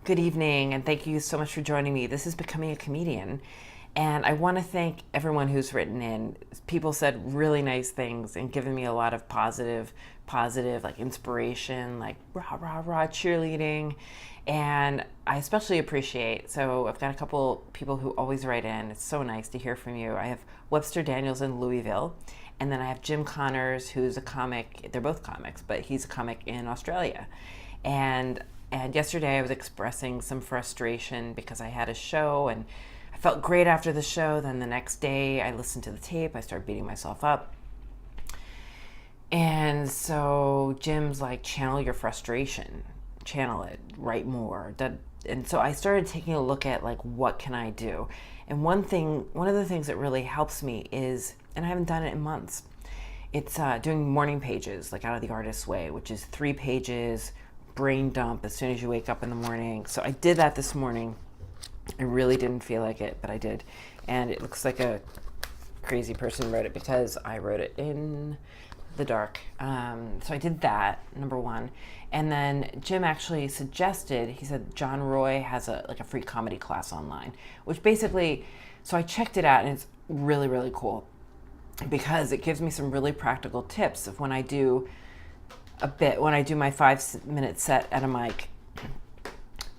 Good evening, and thank you so much for joining me. This is Becoming a Comedian, and I want to thank everyone who's written in. People said really nice things and given me a lot of positive, like inspiration, like rah, rah, rah, cheerleading, and I especially appreciate. So I've got a couple people who always write in. It's so nice to hear from you. I have Webster Daniels in Louisville, and then I have Jim Connors, who's a comic. They're both comics, but he's a comic in Australia, and yesterday I was expressing some frustration because I had a show and I felt great after the show. Then the next day I listened to the tape. I started beating myself up. And so Jim's like, channel your frustration. Channel it. Write more. And so I started taking a look at like, what can I do? And one of the things that really helps me is, and I haven't done it in months, it's doing morning pages, like Out of the Artist's Way, which is 3 pages, brain dump as soon as you wake up in the morning. So I did that this morning. I really didn't feel like it, but I did. And it looks like a crazy person wrote it because I wrote it in the dark. So I did that, number one. And then Jim actually suggested, he said John Roy has a free comedy class online, which basically, so I checked it out and it's really, really cool because it gives me some really practical tips of when I do my 5-minute set at a mic,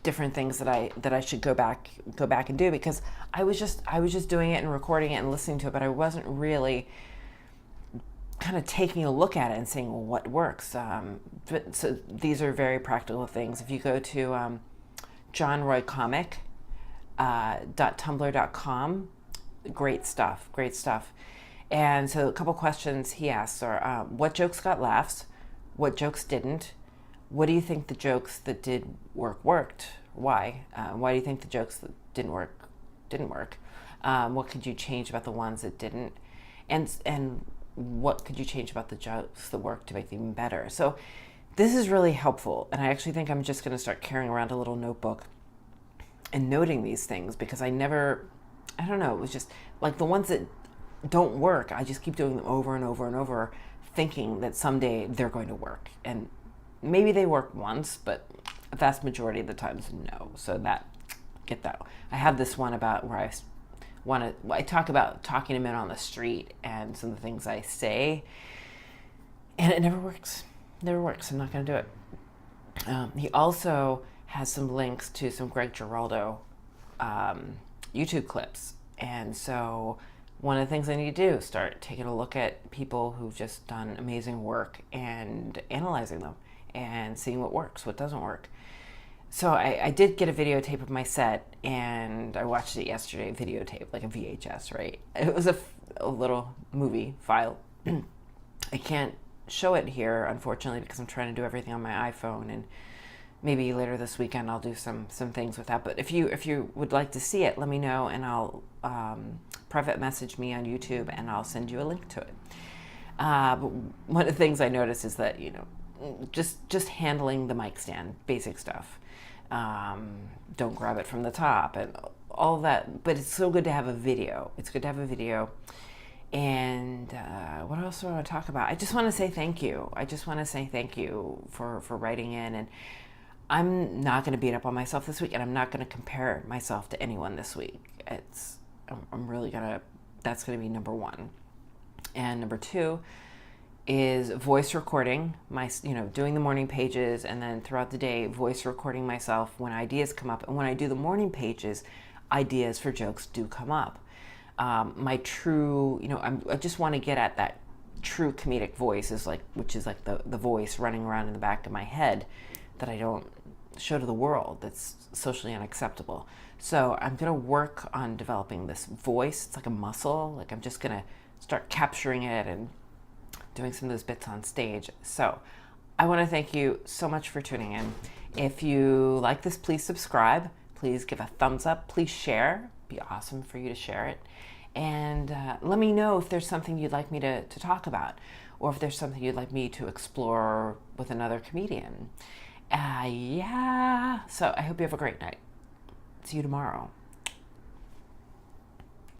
different things that I should go back and do, because I was just doing it and recording it and listening to it, but I wasn't really kind of taking a look at it and saying, well, what works? So these are very practical things. If you go to johnroycomic.tumblr.com, great stuff. And so a couple questions he asks are, what jokes got laughs? What jokes didn't? What do you think the jokes that did worked? Why? Why do you think the jokes that didn't work? What could you change about the ones that didn't? And what could you change about the jokes that worked to make them even better? So this is really helpful, and I actually think I'm just going to start carrying around a little notebook and noting these things, because I don't know, it was just like the ones that don't work, I just keep doing them over and over and over, thinking that someday they're going to work. And maybe they work once, but a vast majority of the times, no. So get that. I have this one about where I talk about talking to men on the street and some of the things I say, and it never works. Never works. I'm not going to do it. He also has some links to some Greg Giraldo YouTube clips. And so one of the things I need to do is start taking a look at people who've just done amazing work and analyzing them and seeing what works, what doesn't work. So I did get a videotape of my set, and I watched it yesterday, videotape, like a VHS, right? It was a little movie file. I can't show it here, unfortunately, because I'm trying to do everything on my iPhone, and maybe later this weekend I'll do some things with that. But if you would like to see it, let me know, and I'll private message me on YouTube, and I'll send you a link to it. But one of the things I noticed is that, just handling the mic stand, basic stuff. Don't grab it from the top and all that. But it's so good to have a video. It's good to have a video. And what else do I want to talk about? I just want to say thank you. I just want to say thank you for writing in. And I'm not going to beat up on myself this week, and I'm not going to compare myself to anyone this week. That's going to be number one. And number two is voice recording, doing the morning pages, and then throughout the day, voice recording myself when ideas come up. And when I do the morning pages, ideas for jokes do come up. My true, I just want to get at that true comedic voice, which is like the voice running around in the back of my head that I don't show to the world, that's socially unacceptable. So I'm going to work on developing this voice. It's like a muscle. Like I'm just going to start capturing it and doing some of those bits on stage. So I want to thank you so much for tuning in. If you like this, please subscribe. Please give a thumbs up. Please share. It'd be awesome for you to share it. And let me know if there's something you'd like me to talk about, or if there's something you'd like me to explore with another comedian. So I hope you have a great night. See you tomorrow.